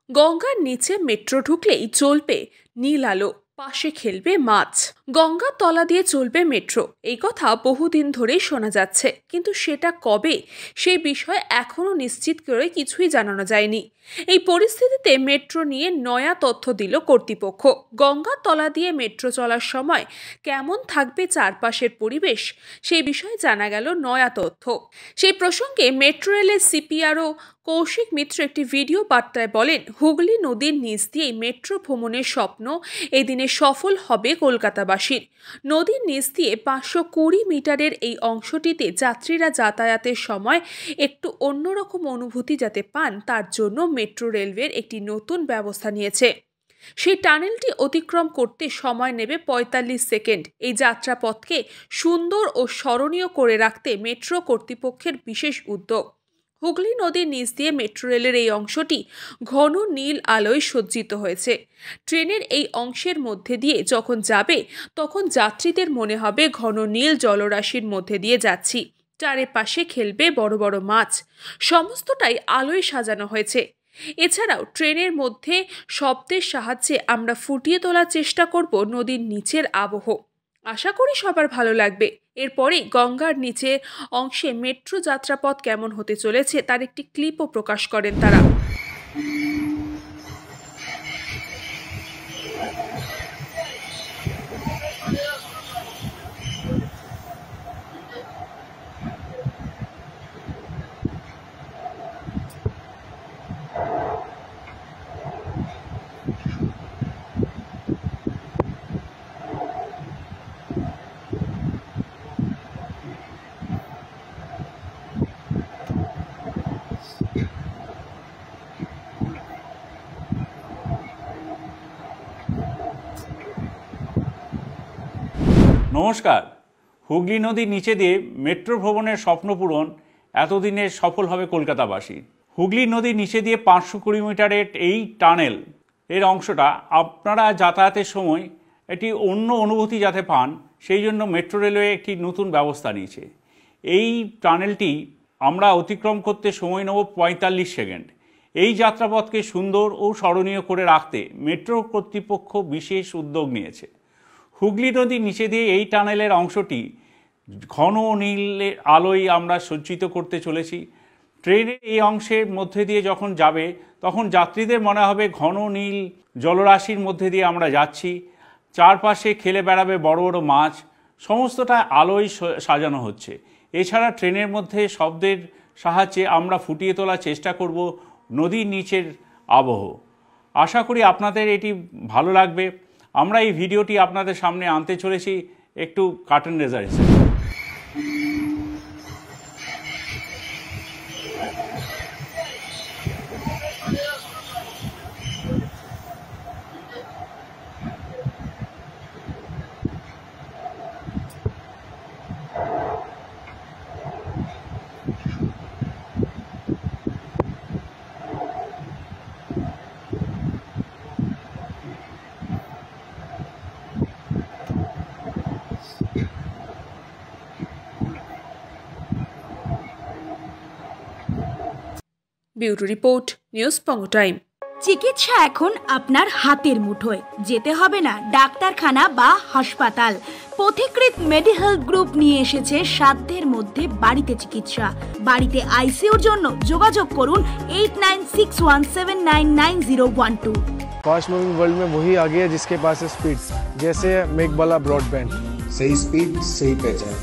গঙ্গার নিচে মেট্রো ঢুকলেই জ্বলবে নীল আলো, পাশে খেলবে মাছ। গঙ্গার তলা দিয়ে চলবে মেট্রো, এই কথা বহুদিন ধরেই শোনা যাচ্ছে, কিন্তু সেটা কবে সেই বিষয়ে এখনো নিশ্চিত করে কিছুই জানানো যায়নি। এই পরিস্থিতিতে মেট্রো নিয়ে নয়া তথ্য দিল কর্তৃপক্ষ। গঙ্গার তলা দিয়ে মেট্রো চলার সময় কেমন থাকবে চারপাশের পরিবেশ, সেই বিষয়ে জানা গেল নয়া তথ্য। সেই প্রসঙ্গে মেট্রো রেলের সিপিআরও কৌশিক মিত্র একটি ভিডিও বার্তায় বলেন, হুগলি নদীর নিচ দিয়েই মেট্রো ভ্রমণের স্বপ্ন এদিনে সফল হবে কলকাতাবাসীর। নদীর নিচ দিয়ে 520 মিটারের এই অংশটিতে যাত্রীরা যাতায়াতের সময় একটু অন্যরকম অনুভূতি যাতে পান, তার জন্য মেট্রো রেলওয়ের একটি নতুন ব্যবস্থা নিয়েছে। সেই টানেলটি অতিক্রম করতে সময় নেবে 45 সেকেন্ড। এই যাত্রাপথকে সুন্দর ও স্মরণীয় করে রাখতে মেট্রো কর্তৃপক্ষের বিশেষ উদ্যোগ। হুগলি নদীর নিচ দিয়ে মেট্রো রেলের এই অংশটি ঘন নীল আলোয় সজ্জিত হয়েছে। ট্রেনের এই অংশের মধ্যে দিয়ে যখন যাবে, তখন যাত্রীদের মনে হবে ঘন নীল জলরাশির মধ্যে দিয়ে যাচ্ছি। চারিপাশে খেলবে বড় বড় মাছ। সমস্তটাই আলোয় সাজানো হয়েছে। এছাড়াও ট্রেনের মধ্যে শব্দের সাহায্যে আমরা ফুটিয়ে তোলার চেষ্টা করব নদীর নিচের আবহ। আশা করি সবার ভালো লাগবে। এরপরে গঙ্গার নিচের অংশে মেট্রো যাত্রাপথ কেমন হতে চলেছে তার একটি ক্লিপও প্রকাশ করেন তারা। নমস্কার। হুগলি নদীর নিচে দিয়ে মেট্রো ভ্রমণের স্বপ্ন পূরণ এতদিনের সফল হবে কলকাতাবাসী। হুগলি নদীর নিচে দিয়ে 520 মিটারের এই টানেল এর অংশটা আপনারা যাতায়াতের সময় একটি অন্য অনুভূতি যাতে পান, সেই জন্য মেট্রো রেলওয়ে একটি নতুন ব্যবস্থা নিয়েছে। এই টানেলটি আমরা অতিক্রম করতে সময় নেব 45 সেকেন্ড। এই যাত্রাপথকে সুন্দর ও স্মরণীয় করে রাখতে মেট্রো কর্তৃপক্ষ বিশেষ উদ্যোগ নিয়েছে। হুগলি নদীর নিচে দিয়ে এই টানেলের অংশটি ঘন নীলের আলোয় আমরা সজ্জিত করতে চলেছি। ট্রেনের এই অংশের মধ্যে দিয়ে যখন যাবে, তখন যাত্রীদের মনে হবে ঘন নীল জলরাশির মধ্যে দিয়ে আমরা যাচ্ছি। চারপাশে খেলে বেড়াবে বড় বড় মাছ। সমস্তটা আলোয় সাজানো হচ্ছে। এছাড়া ট্রেনের মধ্যে শব্দের সাহায্যে আমরা ফুটিয়ে তোলার চেষ্টা করব নদীর নিচের আবহ। আশা করি আপনাদের এটি ভালো লাগবে। আমরা এই ভিডিওটি আপনাদের সামনে আনতে চলেছি একটু কার্টুন রেজার হিসেবে। ব্যুরো রিপোর্ট, নিউজ পঙ্গ টাইম। চিকিৎসা এখন আপনার হাতের মুঠোয়। যেতে হবে না ডাক্তারখানা বা হাসপাতাল। পথিকৃৎ মেডিহেলথ গ্রুপ নিয়ে এসেছে সাধ্যের মধ্যে বাড়িতে চিকিৎসা। বাড়িতে আইসিইউর জন্য যোগাযোগ করুন 8961799012। फास्ट मूविंग वर्ल्ड में वही आगे है जिसके पास है स्पीड, जैसे मेघबाला ब्रॉडबैंड। सही स्पीड सही पहचान।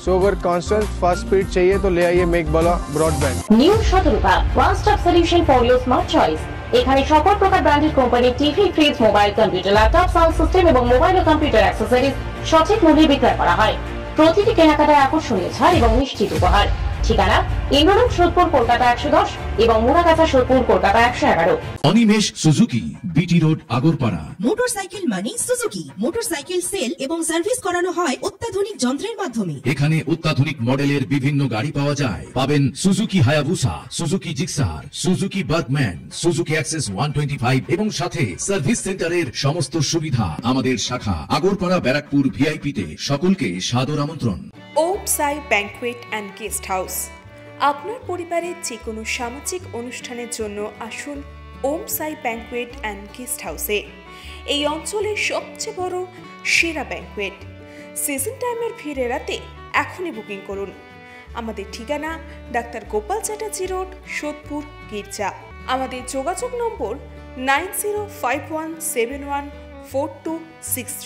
सो अगर कांस्टेंट फास्ट स्पीड चाहिए तो ले आइए Meghbala broadband. New Shatarupa one stop solution for your smart choice. এখানে সকল প্রকার ব্র্যান্ডেড কোম্পানির TV, fridge, mobile, computer, laptop, sound system এবং মোবাইল ও কম্পিউটার অ্যাক্সেসরিজ সঠিক মূল্যে বিক্রয় করা হয়। প্রতিটি কেনাকাটায় আকর্ষণীয় ছাড় এবং নিশ্চিত উপহার। ঠিকানা ইন্দ্রনগর, সোদপুর, কলকাতা 110 এবং Muragachha, Sodepur, Kolkata 111। Animesh Suzuki, BT road, Agarpara. Motorcycle মানে সুজুকি। মোটরসাইকেল সেল এবং সার্ভিস করানো হয় অত্যাধুনিক যন্ত্রের মাধ্যমে। এখানে অত্যাধুনিক মডেলের বিভিন্ন গাড়ি পাওয়া যায়। পাবেন Suzuki Hayabusa, Suzuki Gixxer, Suzuki Bergman, Suzuki access 125 এবং সাথে সার্ভিস সেন্টারের সমস্ত সুবিধা। আমাদের শাখা আগরপাড়া, ব্যারাকপুর ভিআইপি তে। সকলকে সাদর আমন্ত্রণ। ওম সাই ব্যাংকুয়েট অ্যান্ড গেস্ট হাউস। আপনার পরিবারের যে কোনো সামাজিক অনুষ্ঠানের জন্য আসুন ওম সাই ব্যাংকুয়েট অ্যান্ড গেস্ট হাউসে। এই অঞ্চলের সবচেয়ে বড় সেরা ব্যাংকুয়েট। সিজন টাইমের ভিড় এড়াতে এখনই বুকিং করুন। আমাদের ঠিকানা ডাক্তার গোপাল চ্যাটার্জি রোড, সোদপুর, গির্জা। আমাদের যোগাযোগ নম্বর 9051714263।